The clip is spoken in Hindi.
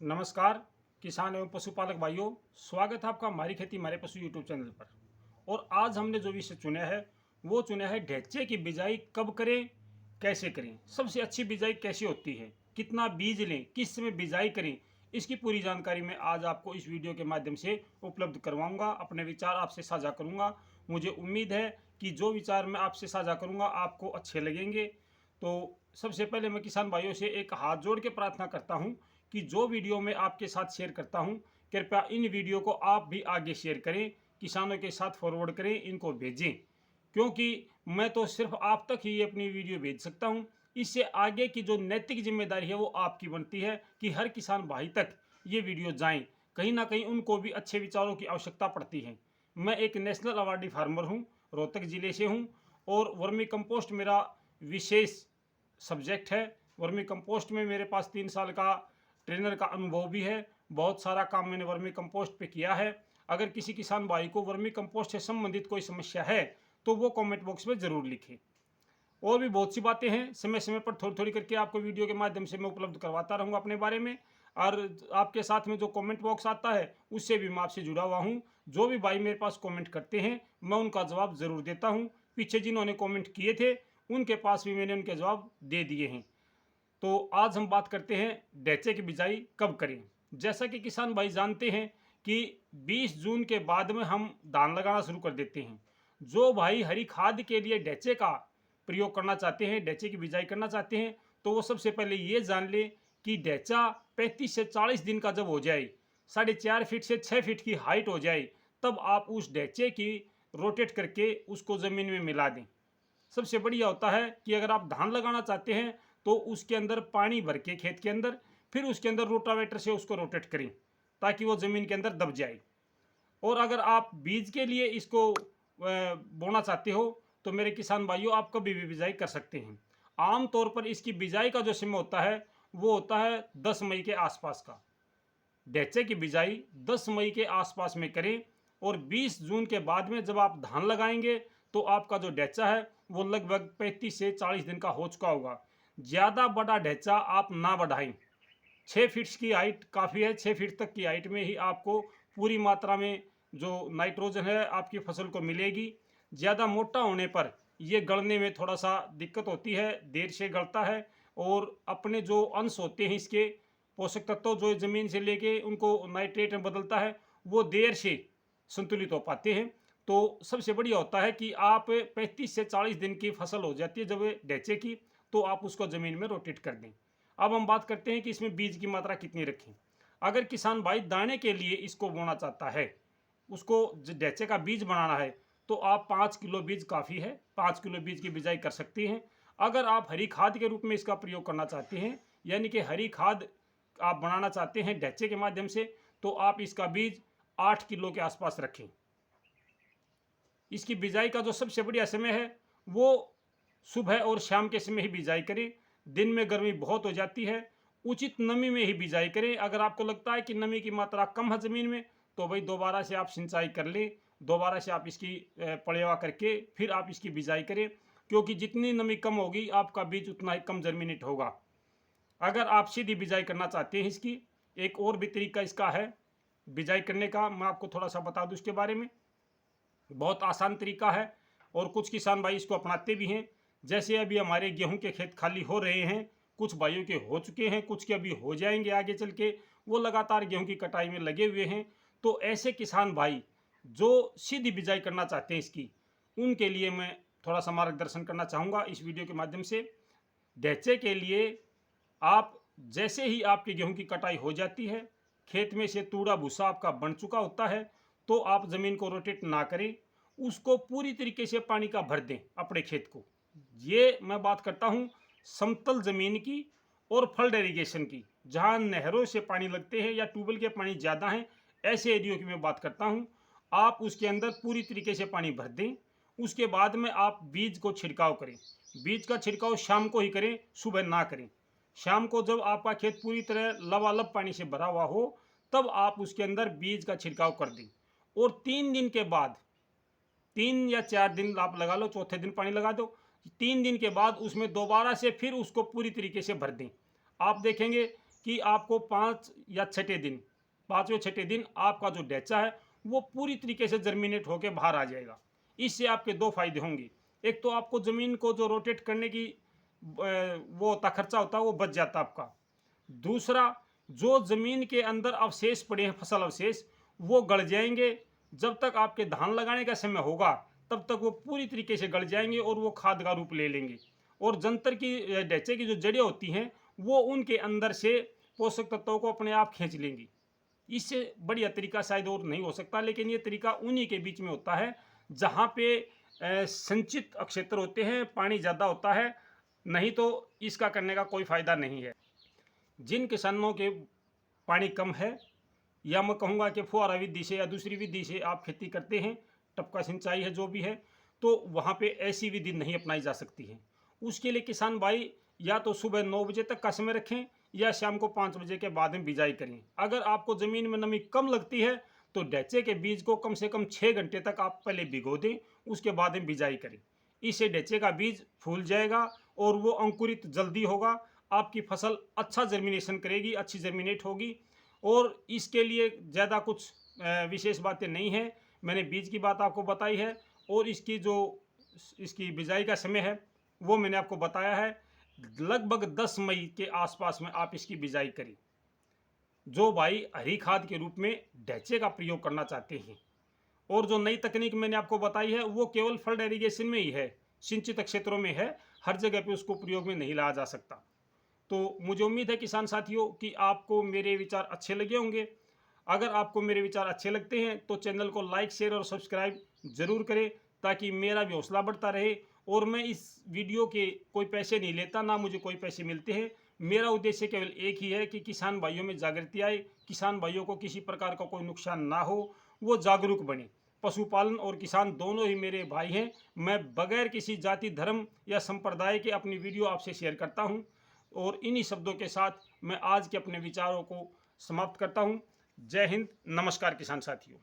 नमस्कार किसान एवं पशुपालक भाइयों, स्वागत है आपका हमारी खेती हमारे पशु यूट्यूब चैनल पर। और आज हमने जो विषय चुना है वो चुना है ढेंचे की बिजाई कब करें, कैसे करें, सबसे अच्छी बिजाई कैसे होती है, कितना बीज लें, किस समय बिजाई करें। इसकी पूरी जानकारी मैं आज आपको इस वीडियो के माध्यम से उपलब्ध करवाऊंगा, अपने विचार आपसे साझा करूंगा। मुझे उम्मीद है कि जो विचार मैं आपसे साझा करूंगा आपको अच्छे लगेंगे। तो सबसे पहले मैं किसान भाइयों से एक हाथ जोड़ के प्रार्थना करता हूं कि जो वीडियो मैं आपके साथ शेयर करता हूं, कृपया इन वीडियो को आप भी आगे शेयर करें, किसानों के साथ फॉरवर्ड करें, इनको भेजें। क्योंकि मैं तो सिर्फ आप तक ही अपनी वीडियो भेज सकता हूं। इससे आगे की जो नैतिक जिम्मेदारी है वो आपकी बनती है कि हर किसान भाई तक ये वीडियो जाएं। कहीं ना कहीं उनको भी अच्छे विचारों की आवश्यकता पड़ती है। मैं एक नेशनल अवार्डी फार्मर हूं, रोहतक जिले से हूं। और वर्मी कंपोस्ट मेरा विशेष सब्जेक्ट है। वर्मी कंपोस्ट में मेरे पास 3 साल का ट्रेनर का अनुभव भी है। बहुत सारा काम मैंने वर्मी कंपोस्ट पे किया है। अगर किसी किसान भाई को वर्मी कंपोस्ट से संबंधित कोई समस्या है तो वो कमेंट बॉक्स में ज़रूर लिखें। और भी बहुत सी बातें हैं, समय समय पर थोड़ी थोड़ी करके आपको वीडियो के माध्यम से मैं उपलब्ध करवाता रहूँगा अपने बारे में। और आपके साथ में जो कमेंट बॉक्स आता है उससे भी मैं आपसे जुड़ा हुआ हूँ। जो भी भाई मेरे पास कमेंट करते हैं मैं उनका जवाब ज़रूर देता हूँ। पीछे जिन्होंने कमेंट किए थे उनके पास भी मैंने उनके जवाब दे दिए हैं। तो आज हम बात करते हैं ढैचे की बिजाई कब करें। जैसा कि किसान भाई जानते हैं कि 20 जून के बाद में हम धान लगाना शुरू कर देते हैं। जो भाई हरी खाद के लिए ढैचे का प्रयोग करना चाहते हैं, ढैचे की बिजाई करना चाहते हैं, तो वो सबसे पहले ये जान ले कि ढैचा 35 से 40 दिन का जब हो जाए, 4.5 फीट से 6 फीट की हाइट हो जाए, तब आप उस ढैचे की रोटेट करके उसको ज़मीन में मिला दें। सबसे बढ़िया होता है कि अगर आप धान लगाना चाहते हैं तो उसके अंदर पानी भर के खेत के अंदर, फिर उसके अंदर रोटावेटर से उसको रोटेट करें ताकि वो ज़मीन के अंदर दब जाए। और अगर आप बीज के लिए इसको बोना चाहते हो तो मेरे किसान भाइयों आप कभी भी बिजाई कर सकते हैं। आम तौर पर इसकी बिजाई का जो समय होता है वो होता है 10 मई के आसपास का। ढैचे की बिजाई 10 मई के आसपास में करें। और 20 जून के बाद में जब आप धान लगाएंगे तो आपका जो ढैचा है वो लगभग 35 से 40 दिन का हो चुका होगा। ज़्यादा बड़ा ढैचा आप ना बढ़ाएं। 6 फीट की हाइट काफ़ी है। 6 फीट तक की हाइट में ही आपको पूरी मात्रा में जो नाइट्रोजन है आपकी फसल को मिलेगी। ज़्यादा मोटा होने पर ये गलने में थोड़ा सा दिक्कत होती है, देर से गलता है। और अपने जो अंश होते हैं इसके पोषक तत्व जो ज़मीन से लेके उनको नाइट्रेट में बदलता है वो देर से संतुलित हो पाते हैं। तो सबसे बढ़िया होता है कि आप 35 से 40 दिन की फसल हो जाती है जब ढैचे की, तो आप उसको ज़मीन में रोटेट कर दें। अब हम बात करते हैं कि इसमें बीज की मात्रा कितनी रखें। अगर किसान भाई दाने के लिए इसको बोना चाहता है, उसको ढैचे का बीज बनाना है, तो आप 5 किलो बीज काफ़ी है, 5 किलो बीज की बिजाई कर सकती हैं। अगर आप हरी खाद के रूप में इसका प्रयोग करना चाहते हैं, यानी कि हरी खाद आप बनाना चाहते हैं ढैचे के माध्यम से, तो आप इसका बीज 8 किलो के आसपास रखें। इसकी बिजाई का जो सबसे बढ़िया समय है वो सुबह और शाम के समय ही बिजाई करें। दिन में गर्मी बहुत हो जाती है। उचित नमी में ही बिजाई करें। अगर आपको लगता है कि नमी की मात्रा कम है ज़मीन में तो भाई दोबारा से आप सिंचाई कर लें, दोबारा से आप इसकी पलेवा करके फिर आप इसकी बिजाई करें। क्योंकि जितनी नमी कम होगी आपका बीज उतना ही कम जर्मिनेट होगा। अगर आप सीधी बिजाई करना चाहते हैं इसकी, एक और भी तरीका इसका है बिजाई करने का, मैं आपको थोड़ा सा बता दूँ इसके बारे में। बहुत आसान तरीका है और कुछ किसान भाई इसको अपनाते भी हैं। जैसे अभी हमारे गेहूं के खेत खाली हो रहे हैं, कुछ भाइयों के हो चुके हैं, कुछ के अभी हो जाएंगे आगे चल के, वो लगातार गेहूं की कटाई में लगे हुए हैं। तो ऐसे किसान भाई जो सीधी बिजाई करना चाहते हैं इसकी, उनके लिए मैं थोड़ा सा मार्गदर्शन करना चाहूँगा इस वीडियो के माध्यम से। ढैचे के लिए आप जैसे ही आपके गेहूं की कटाई हो जाती है, खेत में से तूड़ा भूसा आपका बन चुका होता है, तो आप ज़मीन को रोटेट ना करें, उसको पूरी तरीके से पानी का भर दें अपने खेत को। ये मैं बात करता हूँ समतल ज़मीन की और फ्लड इरीगेशन की, जहाँ नहरों से पानी लगते हैं या ट्यूबवेल के पानी ज़्यादा हैं, ऐसे एरियो की मैं बात करता हूँ। आप उसके अंदर पूरी तरीके से पानी भर दें। उसके बाद में आप बीज को छिड़काव करें। बीज का छिड़काव शाम को ही करें, सुबह ना करें। शाम को जब आपका खेत पूरी तरह लबालब पानी से भरा हुआ हो तब आप उसके अंदर बीज का छिड़काव कर दें। और 3 दिन के बाद, 3 या 4 दिन आप लगा लो, चौथे दिन पानी लगा दो। 3 दिन के बाद उसमें दोबारा से फिर उसको पूरी तरीके से भर दें। आप देखेंगे कि आपको 5 या 6 दिन, 5वें 6 दिन आपका जो ढैचा है वो पूरी तरीके से जर्मिनेट होकर बाहर आ जाएगा। इससे आपके 2 फायदे होंगे। एक तो आपको ज़मीन को जो रोटेट करने की वो होता खर्चा होता है वो बच जाता आपका। दूसरा, जो ज़मीन के अंदर अवशेष पड़े हैं, फसल अवशेष, वो गल जाएंगे। जब तक आपके धान लगाने का समय होगा तब तक वो पूरी तरीके से गल जाएंगे और वो खाद का रूप ले लेंगे। और जंतर की ढैचे की जो जड़ें होती हैं वो उनके अंदर से पोषक तत्वों को अपने आप खींच लेंगी। इससे बढ़िया तरीका शायद और नहीं हो सकता, लेकिन ये तरीका उन्हीं के बीच में होता है जहाँ पे संचित क्षेत्र होते हैं, पानी ज़्यादा होता है, नहीं तो इसका करने का कोई फ़ायदा नहीं है। जिन किसानों के पानी कम है, या मैं कहूँगा कि फुहारा विधि से या दूसरी विधि से आप खेती करते हैं, टपका सिंचाई है जो भी है, तो वहाँ पे ऐसी विधि नहीं अपनाई जा सकती है। उसके लिए किसान भाई या तो सुबह 9 बजे तक का समय रखें या शाम को 5 बजे के बाद में बिजाई करें। अगर आपको ज़मीन में नमी कम लगती है तो ढैचे के बीज को कम से कम 6 घंटे तक आप पहले भिगो दें, उसके बाद में बिजाई करें। इससे ढैचे का बीज फूल जाएगा और वो अंकुरित जल्दी होगा, आपकी फसल अच्छा जर्मिनेशन करेगी, अच्छी जर्मिनेट होगी। और इसके लिए ज़्यादा कुछ विशेष बातें नहीं हैं, मैंने बीज की बात आपको बताई है और इसकी बिजाई का समय है वो मैंने आपको बताया है। लगभग 10 मई के आसपास में आप इसकी बिजाई करें। जो भाई हरी खाद के रूप में ढैचे का प्रयोग करना चाहते हैं, और जो नई तकनीक मैंने आपको बताई है वो केवल फ्लड इरिगेशन में ही है, सिंचित क्षेत्रों में है, हर जगह पे उसको प्रयोग में नहीं लाया जा सकता। तो मुझे उम्मीद है किसान साथियों कि आपको मेरे विचार अच्छे लगे होंगे। अगर आपको मेरे विचार अच्छे लगते हैं तो चैनल को लाइक, शेयर और सब्सक्राइब ज़रूर करें, ताकि मेरा भी हौसला बढ़ता रहे। और मैं इस वीडियो के कोई पैसे नहीं लेता, ना मुझे कोई पैसे मिलते हैं। मेरा उद्देश्य केवल एक ही है कि किसान भाइयों में जागृति आए, किसान भाइयों को किसी प्रकार का कोई नुकसान ना हो, वो जागरूक बने। पशुपालन और किसान दोनों ही मेरे भाई हैं। मैं बगैर किसी जाति, धर्म या संप्रदाय के अपनी वीडियो आपसे शेयर करता हूं। और इन्हीं शब्दों के साथ मैं आज के अपने विचारों को समाप्त करता हूं। जय हिंद, नमस्कार किसान साथियों।